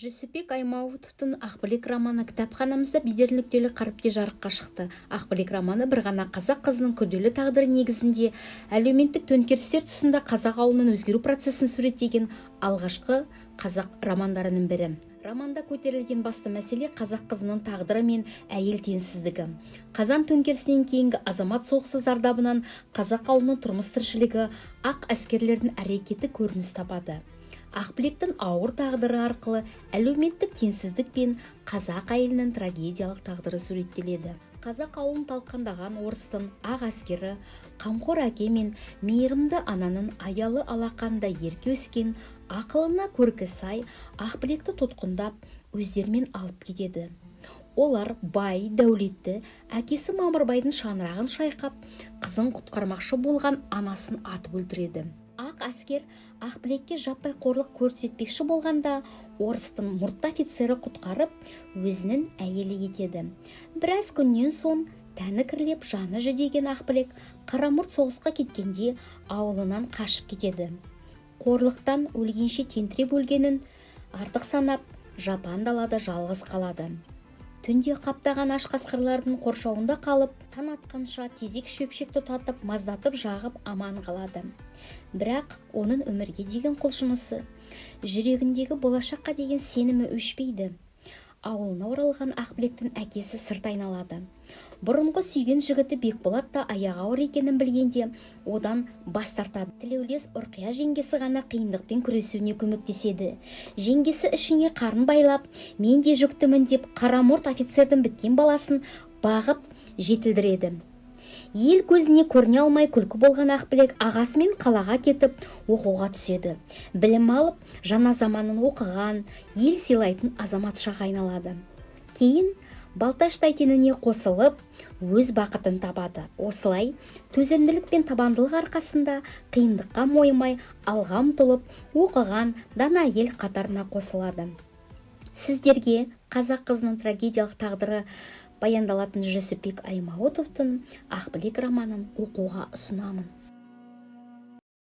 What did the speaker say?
Жүсіпбек Аймауытовтың «Ақбілек» романы кітапханамызда бедерлі нүктелі қаріпте жарыққа шықты. «Ақбілек» романы бір ғана қазақ қызының күрделі тағдыры негізінде әлеуметтік төңкерістер тұсында қазақ ауылының өзгеру процесін суреттеген алғашқы қазақ романдарының бірі. Романда көтерілген басты мәселе қазақ қызының тағдыры мен әйел теңсіздігі. Қазан төңкерісінен кейінгі азамат соғысы зардабынан қазақ ауылының тұрмыс-тіршілігі, ақ әскерлердің әрекеті көрініс табады. Ақбілектің ауыр тағдыры арқылы әлеуметтік теңсіздік пен қазақ әйелінің трагедиялық тағдыры суреттеледі. Қазақ ауылын талқандаған орыстың ақ әскері, қамқор әке мен мейірімді ананың аялы алақанда ерке өскен, ақылына көркі сай Ақбілекті тұтқындап, өздерімен алып кетеді. Олар бай, дәулетті, әкесі Мамырбайдың шаңырағын шайқап, қызын құтқармақшы болған анасын атып өлтіреді. Ақ әскер Ақбілекке жаппай қорлық көрсетпекші болғанда, орыстың мұртты офицері құтқарып, өзінің әйелі етеді. Біраз күннен соң тәні кірлеп, жаны жүдеген Ақбілек Қарамұрт соғысқа кеткенде ауылынан қашып кетеді. Қорлықтан өлгенше тентіреп өлгенін артық санап, жапан далада жалғыз қалады. Түнде қаптаған аш қасқырлардың қоршауында қалып, таң атқанша тезек шөпшек тұтатып, маздатып жағып аман қалады. Бірақ оның өмірге деген құлшынысы, жүрегіндегі болашаққа деген сенімі өшпейді. Ауылына оралған Ақбілектің әкесі сырт айналады. Бұрынғы сүйген жігіті Бекболат та аяғы ауыр екенін білгенде, одан бас тартады. Тілеулес Ұрқия жеңгесі ғана қиындықпен күресуіне көмектеседі. Жеңгесі ішіне қарын байлап, мен де жүктімін деп Қарамұрт офицердің біткен баласын бағып жетілдіреді. Ел көзіне көріне алмай күлкі болған Ақбілек ағасымен қалаға кетіп оқуға түседі. Білім алып, жаңа заманын оқыған, ел сыйлайтын азаматшаға айналады. Кейін Балташ тәйтеніне қосылып, өз бақытын табады. Осылай, төзімділік пен табандылық арқасында қиындыққа мойымай, алға ұмтылып, оқыған дана ел қатарына қосылады. Сіздерге қазақ қызының трагедиялық тағдыры баяндалатын Жүсіпбек Аймауытовтың «Ақбілек» романын оқуға ұсынамын.